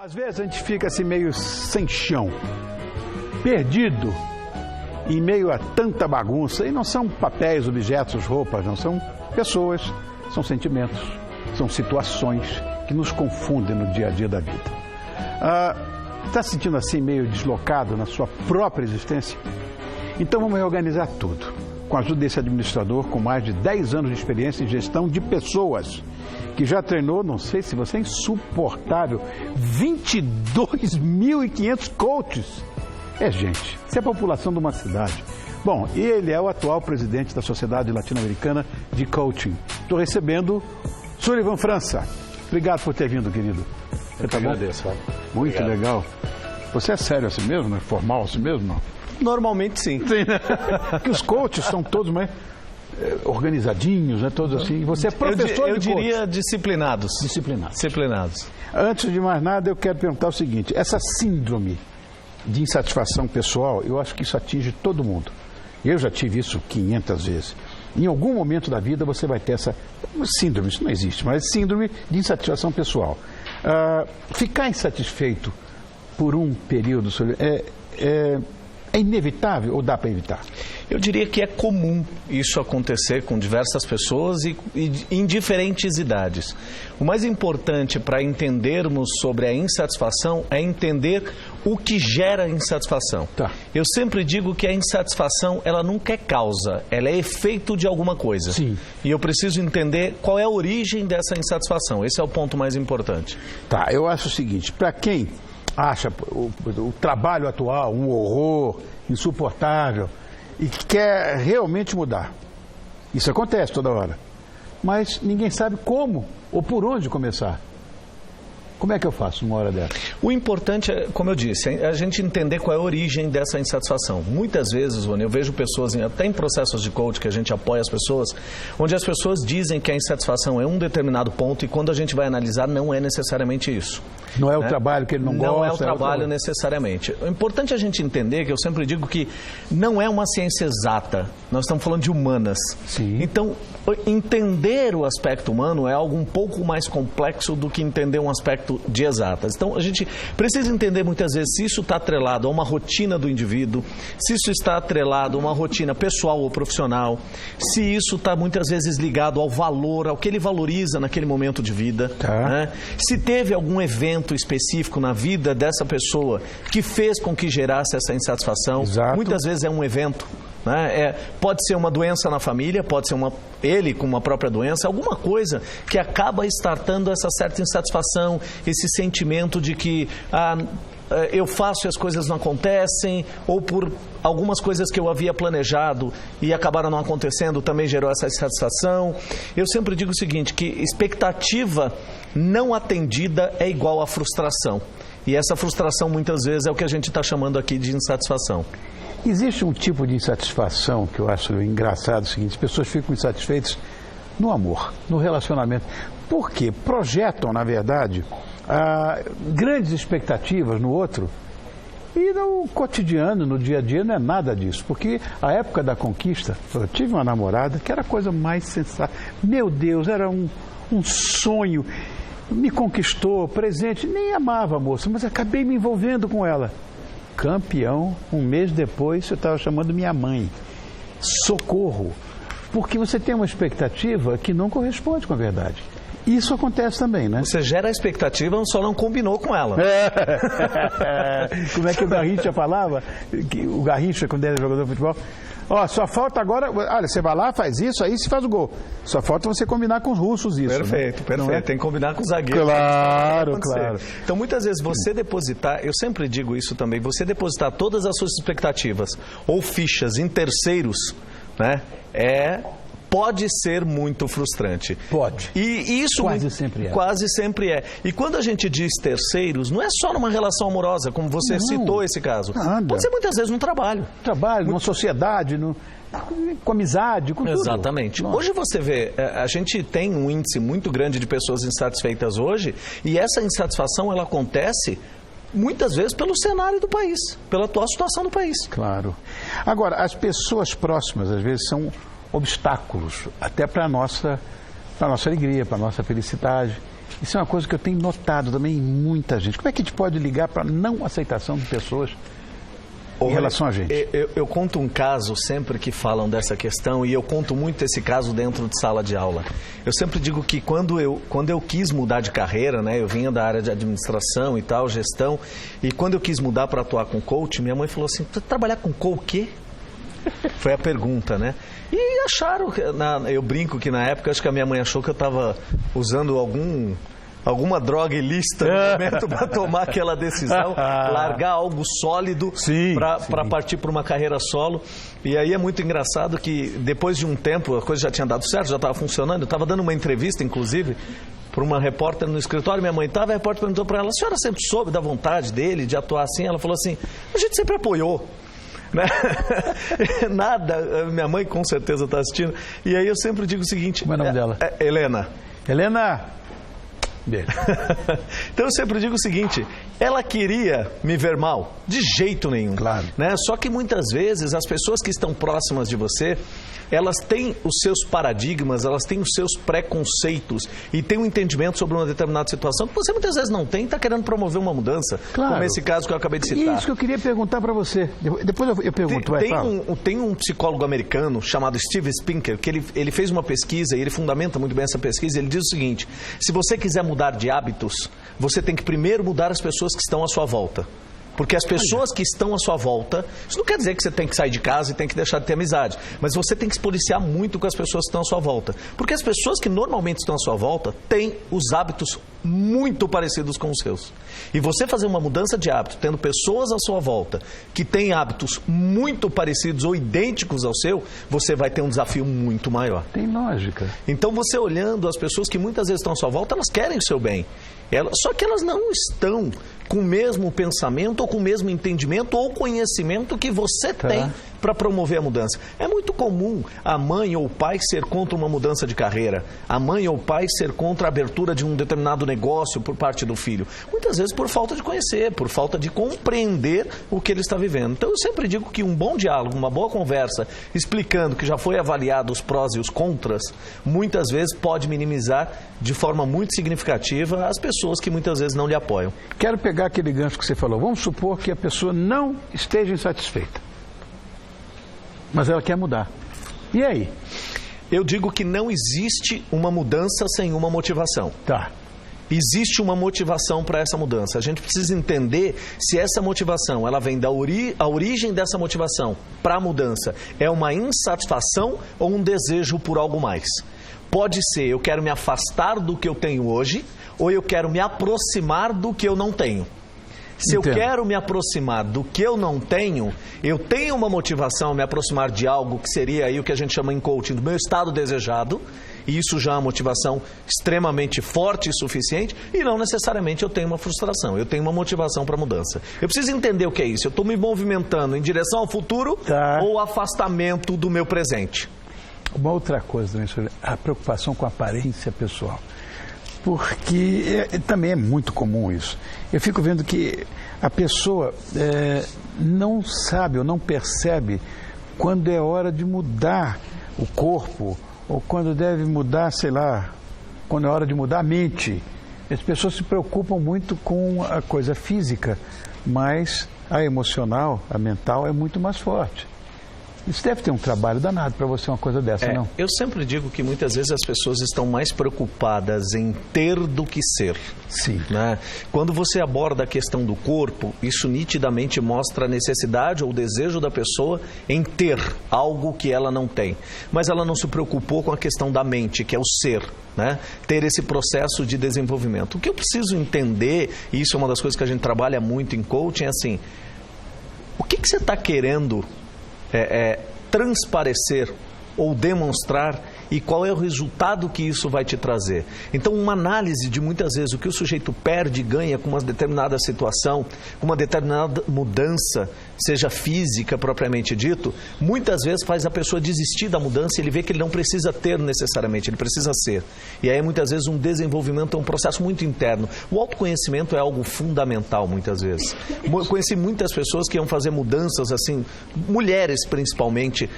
Às vezes a gente fica assim meio sem chão, perdido, em meio a tanta bagunça. E não são papéis, objetos, roupas, não. São pessoas, são sentimentos, são situações que nos confundem no dia a dia da vida. Está se sentindo assim meio deslocado na sua própria existência? Então vamos reorganizar tudo. Com a ajuda desse administrador com mais de 10 anos de experiência em gestão de pessoas, que já treinou, não sei se você é insuportável, 22.500 coaches. É gente, isso é a população de uma cidade. Bom, ele é o atual presidente da Sociedade Latino-Americana de Coaching. Estou recebendo Sullivan França. Obrigado por ter vindo, querido. Eu te agradeço. Muito Obrigado. Legal. Você é sério assim mesmo, né? Formal assim mesmo, não? Normalmente sim. Sim, né? Porque os coaches são todos mais organizadinhos, né? Todos assim. E você é professor eu de coach. diria disciplinados. Disciplinados. Antes de mais nada, eu quero perguntar o seguinte. Essa síndrome de insatisfação pessoal, eu acho que isso atinge todo mundo. Eu já tive isso 500 vezes. Em algum momento da vida você vai ter essa síndrome, isso não existe, mas síndrome de insatisfação pessoal. Ficar insatisfeito por um período é inevitável ou dá para evitar? Eu diria que é comum isso acontecer com diversas pessoas e em diferentes idades. O mais importante para entendermos sobre a insatisfação é entender o que gera insatisfação. Tá. Eu sempre digo que a insatisfação, ela nunca é causa, ela é efeito de alguma coisa. Sim. E eu preciso entender qual é a origem dessa insatisfação. Esse é o ponto mais importante. Tá, eu acho o seguinte, para quem acha o trabalho atual um horror, insuportável, e quer realmente mudar. Isso acontece toda hora. Mas ninguém sabe como ou por onde começar. Como é que eu faço uma hora dessa? O importante é, como eu disse, a gente entender qual é a origem dessa insatisfação. Muitas vezes, Rony, eu vejo pessoas, até em processos de coach que a gente apoia as pessoas, onde as pessoas dizem que a insatisfação é um determinado ponto e quando a gente vai analisar não é necessariamente isso. Não é o trabalho que ele não gosta? Não é o trabalho necessariamente. O importante é a gente entender que eu sempre digo que não é uma ciência exata. Nós estamos falando de humanas. Sim. Então, entender o aspecto humano é algo um pouco mais complexo do que entender um aspecto de exatas. Então, a gente precisa entender muitas vezes se isso está atrelado a uma rotina do indivíduo, se isso está atrelado a uma rotina pessoal ou profissional, se isso está muitas vezes ligado ao valor, ao que ele valoriza naquele momento de vida. Tá. Né? Se teve algum evento específico na vida dessa pessoa que fez com que gerasse essa insatisfação. Exato. Muitas vezes é um evento. Né? Pode ser uma doença na família, pode ser ele com uma própria doença, alguma coisa que acaba startando essa certa insatisfação, esse sentimento de que eu faço e as coisas não acontecem, ou por algumas coisas que eu havia planejado e acabaram não acontecendo, também gerou essa insatisfação. Eu sempre digo o seguinte, que expectativa não atendida é igual a frustração. E essa frustração muitas vezes é o que a gente está chamando aqui de insatisfação. Existe um tipo de insatisfação que eu acho engraçado, o seguinte, as pessoas ficam insatisfeitas no amor, no relacionamento. Por quê? Projetam, na verdade, grandes expectativas no outro e no cotidiano, no dia a dia, não é nada disso. Porque a época da conquista, eu tive uma namorada que era a coisa mais sensata. Meu Deus, era um sonho. Me conquistou, presente, nem amava a moça, mas acabei me envolvendo com ela. Campeão, um mês depois eu estava chamando minha mãe. Socorro! Porque você tem uma expectativa que não corresponde com a verdade. Isso acontece também, né? Você gera a expectativa, só não combinou com ela. Como é que o Garrincha falava? O Garrincha, quando era jogador de futebol, só falta agora, olha, você vai lá, faz isso, aí se faz o gol. Só falta você combinar com os russos isso. Perfeito, né? perfeito. É? Tem que combinar com os zagueiros. Claro. Então, muitas vezes, você depositar, eu sempre digo isso também, você depositar todas as suas expectativas ou fichas em terceiros, né, pode ser muito frustrante. Pode. E isso quase sempre é. Quase sempre é. E quando a gente diz terceiros, não é só numa relação amorosa, como você citou esse caso. Nada. Pode ser muitas vezes no trabalho. Numa sociedade, com amizade, com tudo. Exatamente. Hoje você vê, a gente tem um índice muito grande de pessoas insatisfeitas hoje, e essa insatisfação ela acontece muitas vezes pelo cenário do país, pela atual situação do país. Claro. Agora, as pessoas próximas, às vezes, são obstáculos até para a nossa alegria, para a nossa felicidade. Isso é uma coisa que eu tenho notado também em muita gente. Como é que a gente pode ligar para a não aceitação de pessoas em relação a gente? Eu conto um caso sempre que falam dessa questão, e eu conto muito esse caso dentro de sala de aula. Eu sempre digo que quando eu quis mudar de carreira, né, eu vinha da área de administração e tal, gestão, e quando eu quis mudar para atuar com coach, minha mãe falou assim: tu vai trabalhar com coach o quê? Foi a pergunta, né? E acharam, eu brinco que na época, acho que a minha mãe achou que eu estava usando alguma droga ilícita no momento para tomar aquela decisão, largar algo sólido para partir para uma carreira solo. E aí é muito engraçado que depois de um tempo a coisa já tinha dado certo, já estava funcionando. Eu estava dando uma entrevista, inclusive, para uma repórter no escritório, minha mãe estava, a repórter perguntou para ela: a senhora sempre soube da vontade dele de atuar assim? Ela falou assim: a gente sempre apoiou. Né? Nada, minha mãe com certeza está assistindo. E aí eu sempre digo o seguinte: como é o nome dela? Helena. Então eu sempre digo o seguinte: ela queria me ver mal? De jeito nenhum. Claro. Né? Só que muitas vezes as pessoas que estão próximas de você, elas têm os seus paradigmas, elas têm os seus preconceitos e têm um entendimento sobre uma determinada situação que você muitas vezes não tem e está querendo promover uma mudança. Claro. Como esse caso que eu acabei de citar. Isso que eu queria perguntar para você. Depois eu pergunto. Tem um psicólogo americano chamado Steve Pinker, que ele fez uma pesquisa e ele fundamenta muito bem essa pesquisa. Ele diz o seguinte: se você quiser mudar de hábitos, você tem que primeiro mudar as pessoas que estão à sua volta. Porque as pessoas que estão à sua volta, isso não quer dizer que você tem que sair de casa e tem que deixar de ter amizade, mas você tem que se policiar muito com as pessoas que estão à sua volta. Porque as pessoas que normalmente estão à sua volta têm os hábitos muito parecidos com os seus. E você fazer uma mudança de hábito, tendo pessoas à sua volta que têm hábitos muito parecidos ou idênticos ao seu, você vai ter um desafio muito maior. Tem lógica. Então você olhando as pessoas que muitas vezes estão à sua volta, elas querem o seu bem. Só que elas não estão com o mesmo pensamento ou com o mesmo entendimento ou conhecimento que você tem para promover a mudança. É muito comum a mãe ou o pai ser contra uma mudança de carreira, a mãe ou o pai ser contra a abertura de um determinado negócio por parte do filho. Muitas vezes por falta de conhecer, por falta de compreender o que ele está vivendo. Então eu sempre digo que um bom diálogo, uma boa conversa, explicando que já foi avaliado os prós e os contras, muitas vezes pode minimizar de forma muito significativa as pessoas que muitas vezes não lhe apoiam. Quero pegar aquele gancho que você falou. Vamos supor que a pessoa não esteja insatisfeita, mas ela quer mudar. E aí? Eu digo que não existe uma mudança sem uma motivação. Tá. Existe uma motivação para essa mudança. A gente precisa entender se essa motivação, ela vem a origem dessa motivação para a mudança é uma insatisfação ou um desejo por algo mais. Pode ser, eu quero me afastar do que eu tenho hoje, ou eu quero me aproximar do que eu não tenho. Se Entendo. eu quero me aproximar do que eu não tenho, eu tenho uma motivação a me aproximar de algo que seria aí o que a gente chama em coaching do meu estado desejado, e isso já é uma motivação extremamente forte e suficiente, e não necessariamente eu tenho uma frustração, eu tenho uma motivação para mudança. Eu preciso entender o que é isso. Eu estou me movimentando em direção ao futuro ou afastamento do meu presente. Uma outra coisa também sobre a preocupação com a aparência pessoal. Porque também é muito comum isso. Eu fico vendo que a pessoa não sabe ou não percebe quando é hora de mudar o corpo ou quando deve mudar, sei lá, quando é hora de mudar a mente. As pessoas se preocupam muito com a coisa física, mas a emocional, a mental é muito mais forte. Isso deve ter um trabalho danado para você, uma coisa dessa, não? Eu sempre digo que muitas vezes as pessoas estão mais preocupadas em ter do que ser. Sim. Né? Quando você aborda a questão do corpo, isso nitidamente mostra a necessidade ou o desejo da pessoa em ter algo que ela não tem. Mas ela não se preocupou com a questão da mente, que é o ser. Né? Ter esse processo de desenvolvimento. O que eu preciso entender, e isso é uma das coisas que a gente trabalha muito em coaching, é assim: o que você está querendo transparecer ou demonstrar e qual é o resultado que isso vai te trazer. Então, uma análise de muitas vezes o que o sujeito perde e ganha com uma determinada situação, com uma determinada mudança, seja física propriamente dito, muitas vezes faz a pessoa desistir da mudança e ele vê que ele não precisa ter necessariamente, ele precisa ser. E aí muitas vezes um desenvolvimento é um processo muito interno. O autoconhecimento é algo fundamental muitas vezes. Conheci muitas pessoas que iam fazer mudanças assim, mulheres principalmente,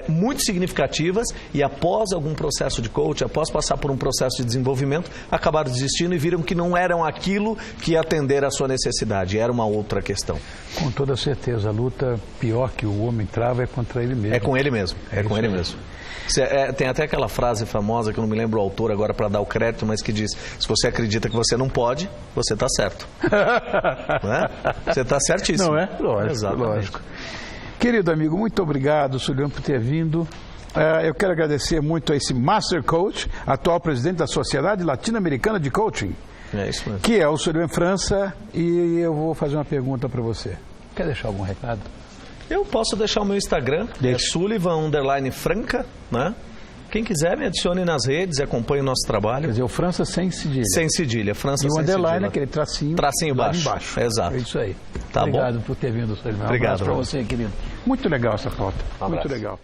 muito significativas, e após algum algum processo de coach, após passar por um processo de desenvolvimento, acabaram desistindo e viram que não eram aquilo que ia atender à sua necessidade, era uma outra questão. Com toda certeza, a luta pior que o homem trava é contra ele mesmo. É com ele mesmo, é com ele mesmo. Tem até aquela frase famosa, que eu não me lembro o autor agora para dar o crédito, mas que diz: se você acredita que você não pode, você está certo. Não é? Você está certíssimo. Não é? Lógico, exatamente. Lógico. Querido amigo, muito obrigado, Suliano, por ter vindo. Eu quero agradecer muito a esse Master Coach, atual presidente da Sociedade Latino-Americana de Coaching, É isso mesmo. que é o Suliano França, e eu vou fazer uma pergunta para você. Quer deixar algum recado? Eu posso deixar o meu Instagram, é Sullivan_Franca, né? Quem quiser me adicione nas redes e acompanhe o nosso trabalho. Quer dizer, o França sem cedilha. Sem cedilha, França E o sem underline, cedilha. aquele tracinho. Tracinho lá baixo. embaixo. Exato. É isso aí. Tá Obrigado bom? por ter vindo, Suliano. Obrigado para você, querido. Muito legal essa pauta. Muito legal.